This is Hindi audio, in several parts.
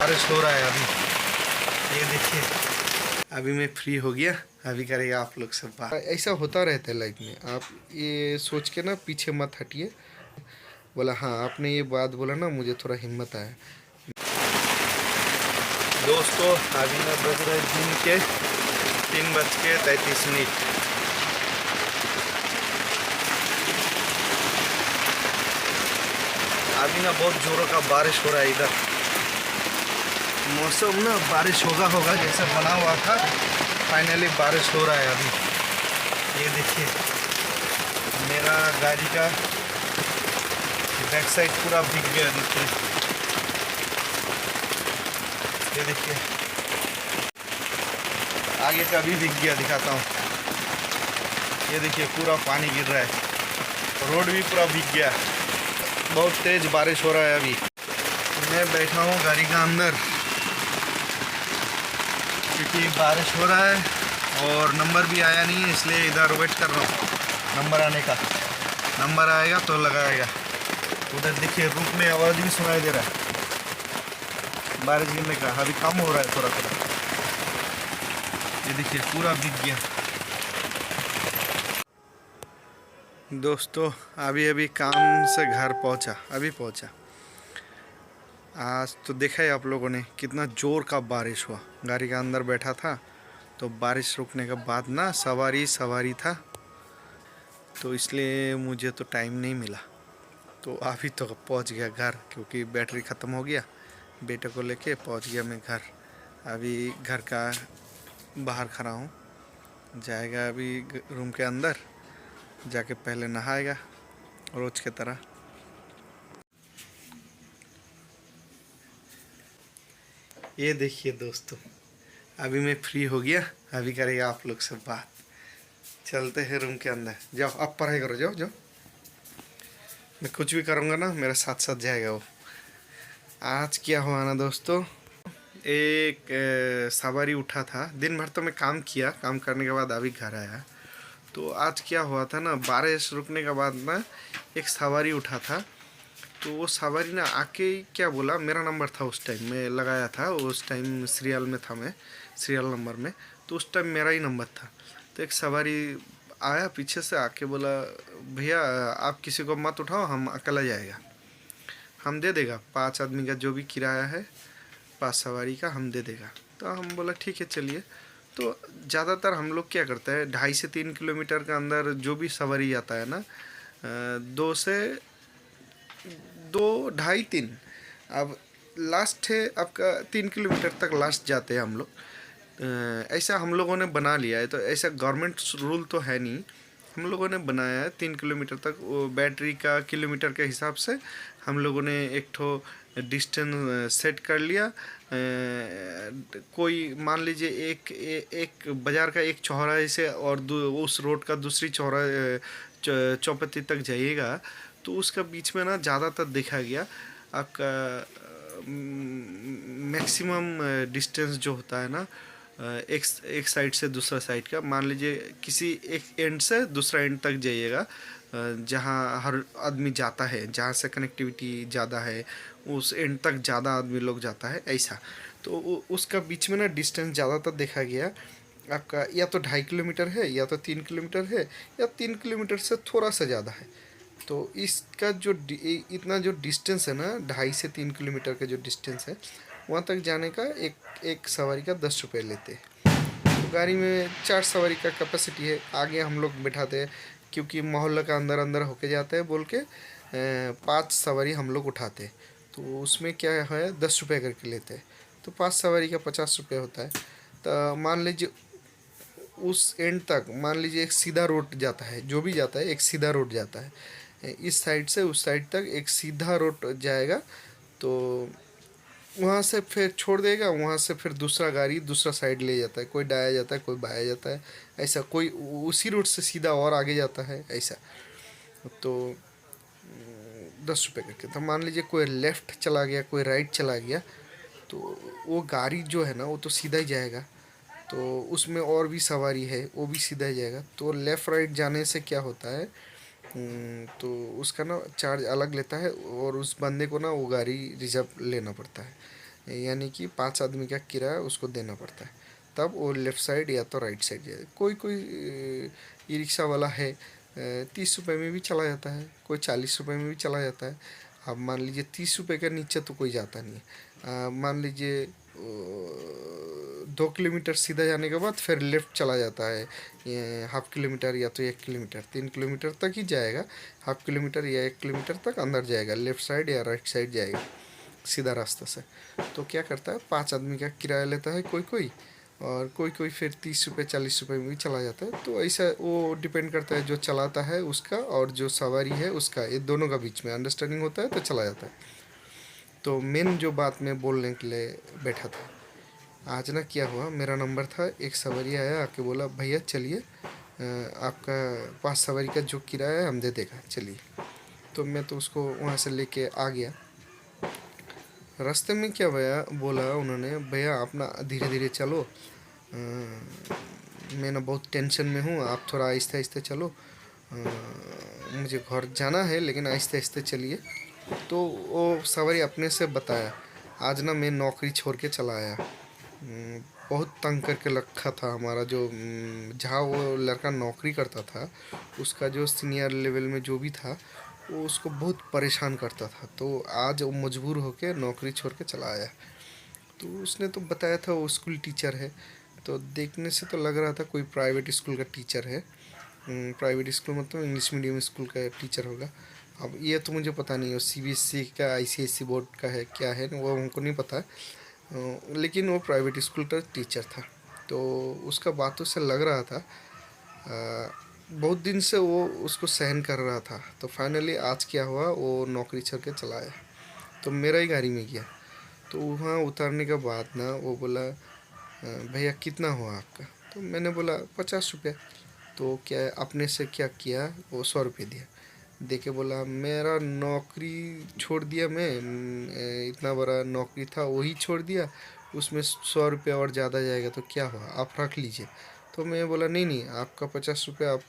बारिश हो रहा है अभी। ये देखिए, अभी मैं फ्री हो गया, अभी करेगा आप लोग सब बात। ऐसा होता रहता है लाइफ में, आप ये सोच के ना पीछे मत हटिए। बोला हाँ, आपने ये बात बोला ना, मुझे थोड़ा हिम्मत आया। दोस्तों अभी ना बज रहे दिन के 3:33। अभी ना बहुत जोरों का बारिश हो रहा है इधर। मौसम ना बारिश होगा जैसा बना हुआ था, फाइनली बारिश हो रहा है अभी। ये देखिए, मेरा गाड़ी का बैक साइड पूरा भीग गया। देखिए, ये देखिए, आगे का भी भीग गया, दिखाता हूँ। ये देखिए, पूरा पानी गिर रहा है, रोड भी पूरा भीग गया। बहुत तेज़ बारिश हो रहा है अभी। मैं बैठा हूँ गाड़ी का अंदर क्योंकि बारिश हो रहा है और नंबर भी आया नहीं है, इसलिए इधर वेट कर रहा हूँ नंबर आने का। नंबर आएगा तो लगाएगा। उधर देखिए, रूप में आवाज़ भी सुनाई दे रहा है बारिश गिरने का। अभी कम हो रहा है थोड़ा थोड़ा। ये देखिए, पूरा भीग गया। दोस्तों अभी काम से घर पहुंचा, अभी पहुंचा। आज तो देखा है आप लोगों ने कितना ज़ोर का बारिश हुआ। गाड़ी के अंदर बैठा था तो बारिश रुकने के बाद ना सवारी था, तो इसलिए मुझे तो टाइम नहीं मिला। तो अभी तो पहुंच गया घर, क्योंकि बैटरी ख़त्म हो गया। बेटे को लेके पहुंच गया मैं घर। अभी घर का बाहर खड़ा हूँ, जाएगा अभी रूम के अंदर, जाके पहले नहाएगा रोज़ की तरह। ये देखिए दोस्तों, अभी मैं फ्री हो गया, अभी करेगा आप लोग सब बात। चलते हैं रूम के अंदर। जाओ, आप पढ़ाई करो, जाओ जाओ। मैं कुछ भी करूँगा ना, मेरे साथ साथ जाएगा वो। आज क्या हुआ ना दोस्तों, एक सवारी उठा था। दिन भर तो मैं काम किया, काम करने के बाद अभी घर आया। तो आज क्या हुआ था ना, बारिश रुकने के बाद ना एक सवारी उठा था। तो वो सवारी ना आके क्या बोला, मेरा नंबर था उस टाइम, मैं लगाया था उस टाइम, सीरियल में था मैं, सीरियल नंबर में। तो उस टाइम मेरा ही नंबर था। तो एक सवारी आया पीछे से, आके बोला, भैया आप किसी को मत उठाओ, हम अकेला जाएगा, हम दे देगा 5 आदमी का जो भी किराया है, 5 सवारी का हम दे देगा। तो हम बोला ठीक है चलिए। तो ज़्यादातर हम लोग क्या करते हैं, 2.5 से 3 किलोमीटर के अंदर जो भी सवारी आता है ना, 2 ढाई 3, अब लास्ट है आपका 3 किलोमीटर तक लास्ट जाते हैं हम लोग। ऐसा हम लोगों ने बना लिया है, तो ऐसा गवर्नमेंट रूल तो है नहीं, हम लोगों ने बनाया है 3 किलोमीटर तक। वो बैटरी का किलोमीटर के हिसाब से हम लोगों ने एक ठो डिस्टेंस सेट कर लिया। कोई मान लीजिए एक बाज़ार का एक चौराहे से और उस रोड का दूसरी चौपत्ती तक जाइएगा, तो उसका बीच में ना ज़्यादातर देखा गया आपका मैक्सिमम डिस्टेंस जो होता है ना, एक साइड से दूसरा साइड का, मान लीजिए किसी एक एंड से दूसरा एंड तक जाइएगा, जहाँ हर आदमी जाता है, जहाँ से कनेक्टिविटी ज़्यादा है, उस एंड तक ज़्यादा आदमी लोग जाता है ऐसा। तो उसका बीच में ना डिस्टेंस ज़्यादातर देखा गया आपका या तो 2.5 किलोमीटर है, या तो 3 किलोमीटर है, या 3 किलोमीटर से थोड़ा सा ज़्यादा है। तो इसका जो इतना जो डिस्टेंस है ना, 2.5 से 3 किलोमीटर का जो डिस्टेंस है, वहाँ तक जाने का एक सवारी का 10 रुपये लेते हैं। तो गाड़ी में 4 सवारी का कैपेसिटी है, आगे हम लोग बैठाते हैं, क्योंकि मोहल्ला का अंदर अंदर होके जाते हैं बोल के 5 सवारी हम लोग उठाते हैं। तो उसमें क्या है, 10 रुपये करके लेते हैं। तो 5 सवारी का 50 रुपये होता है। तो मान लीजिए उस एंड तक, मान लीजिए एक सीधा रोड जाता है, जो भी जाता है एक सीधा रोड जाता है, इस साइड से उस साइड तक एक सीधा रोड जाएगा। तो वहाँ से फिर छोड़ देगा, वहाँ से फिर दूसरा गाड़ी दूसरा साइड ले जाता है, कोई दाया जाता है, कोई बाया जाता है, ऐसा कोई उसी रूट से सीधा और आगे जाता है ऐसा। तो 10 रुपये करके। तो मान लीजिए कोई लेफ़्ट चला गया, कोई राइट चला गया, तो वो गाड़ी जो है ना वो तो सीधा ही जाएगा। तो उसमें और भी सवारी है, वो भी सीधा ही जाएगा। तो लेफ़्ट राइट जाने से क्या होता है, तो उसका ना चार्ज अलग लेता है, और उस बंदे को ना वो गाड़ी रिजर्व लेना पड़ता है। यानी कि 5 आदमी का किराया उसको देना पड़ता है, तब वो लेफ़्ट साइड या तो राइट साइड जाए। कोई कोई ई रिक्शा वाला है 30 रुपये में भी चला जाता है, कोई 40 रुपये में भी चला जाता है। अब मान लीजिए 30 रुपये के नीचे तो कोई जाता नहीं है। मान लीजिए 2 किलोमीटर सीधा जाने के बाद फिर लेफ़्ट चला जाता है, ये 1/2 किलोमीटर या तो 1 किलोमीटर, 3 किलोमीटर तक ही जाएगा। 1/2 किलोमीटर या 1 किलोमीटर तक अंदर जाएगा, लेफ़्ट साइड या राइट साइड जाएगा सीधा रास्ता से। तो क्या करता है, 5 आदमी का किराया लेता है कोई कोई, और कोई कोई फिर 30 रुपये 40 रुपये में भी चला जाता है। तो ऐसा वो डिपेंड करता है जो चलाता है उसका और जो सवारी है उसका, ये दोनों का बीच में अंडरस्टैंडिंग होता है तो चला जाता है। तो मेन जो बात मैं बोलने के लिए बैठा था, आज ना क्या हुआ, मेरा नंबर था, एक सवारी आया आके बोला भैया चलिए आपका 5 सवारी का जो किराया है हम दे देगा, चलिए। तो मैं तो उसको वहाँ से लेके आ गया। रास्ते में क्या भैया बोला उन्होंने, भैया आप ना धीरे धीरे चलो, मैं ना बहुत टेंशन में हूँ, आप थोड़ा आहिस्ते आहिस्ते चलो, मुझे घर जाना है लेकिन आहिस्ते आहिस्ते चलिए। तो वो सवारी अपने से बताया, आज ना मैं नौकरी छोड़ के चला आया, बहुत तंग करके रखा था हमारा जो जहाँ वो लड़का नौकरी करता था उसका जो सीनियर लेवल में जो भी था वो उसको बहुत परेशान करता था। तो आज वो मजबूर होकर नौकरी छोड़ के चला आया। तो उसने तो बताया था वो स्कूल टीचर है, तो देखने से तो लग रहा था कोई प्राइवेट स्कूल का टीचर है। प्राइवेट स्कूल मतलब इंग्लिश मीडियम स्कूल का टीचर होगा। अब ये तो मुझे पता नहीं, वो CBSE का ICSE बोर्ड का है क्या है वो हमको नहीं पता, लेकिन वो प्राइवेट स्कूल का टीचर था। तो उसका बातों से लग रहा था बहुत दिन से वो उसको सहन कर रहा था। तो फाइनली आज क्या हुआ, वो नौकरी छोड़ के चला आया, तो मेरा ही गाड़ी में गया। तो वहाँ उतारने के बाद ना वो बोला भैया कितना हुआ आपका? तो मैंने बोला 50 रुपये। तो क्या अपने से क्या किया, वो 100 रुपये दिया, दे के बोला मेरा नौकरी छोड़ दिया, मैं इतना बड़ा नौकरी था वही छोड़ दिया, उसमें 100 रुपये और ज़्यादा जाएगा तो क्या हुआ, आप रख लीजिए। तो मैं बोला नहीं नहीं आपका 50 रुपये आप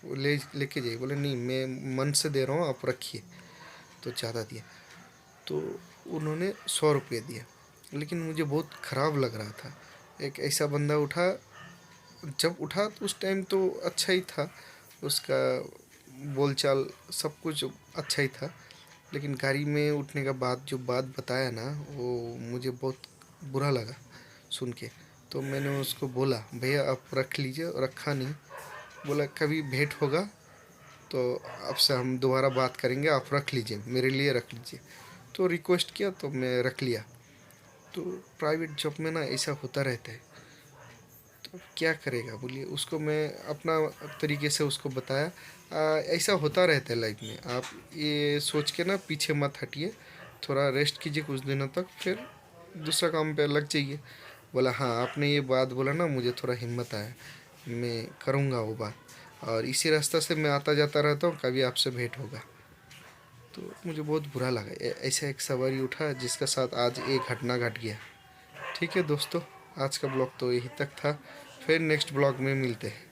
लेके जाइए। बोले नहीं मैं मन से दे रहा हूँ आप रखिए। तो ज़्यादा दिया, तो उन्होंने 100 रुपये दिया। लेकिन मुझे बहुत ख़राब लग रहा था, एक ऐसा बंदा उठा, जब उठा तो उस टाइम तो अच्छा ही था, उसका बोलचाल सब कुछ अच्छा ही था, लेकिन गाड़ी में उठने का बाद जो बात बताया ना वो मुझे बहुत बुरा लगा सुन के। तो मैंने उसको बोला भैया आप रख लीजिए, रखा नहीं। बोला कभी भेंट होगा तो आपसे हम दोबारा बात करेंगे, आप रख लीजिए, मेरे लिए रख लीजिए। तो रिक्वेस्ट किया तो मैं रख लिया। तो प्राइवेट जॉब में ना ऐसा होता रहता है, तो क्या करेगा बोलिए। उसको मैं अपना तरीके से उसको बताया ऐसा होता रहता है लाइफ में, आप ये सोच के ना पीछे मत हटिए, थोड़ा रेस्ट कीजिए कुछ दिनों तक, फिर दूसरा काम पे लग जाइए। बोला हाँ आपने ये बात बोला ना मुझे थोड़ा हिम्मत आया, मैं करूँगा वो बात, और इसी रास्ता से मैं आता जाता रहता हूँ, कभी आपसे भेंट होगा। तो मुझे बहुत बुरा लगा, ऐसा एक सवारी उठा जिसका साथ आज एक घटना घट गया। ठीक है दोस्तों, आज का ब्लॉग तो यही तक था, फिर नेक्स्ट ब्लॉग में मिलते हैं।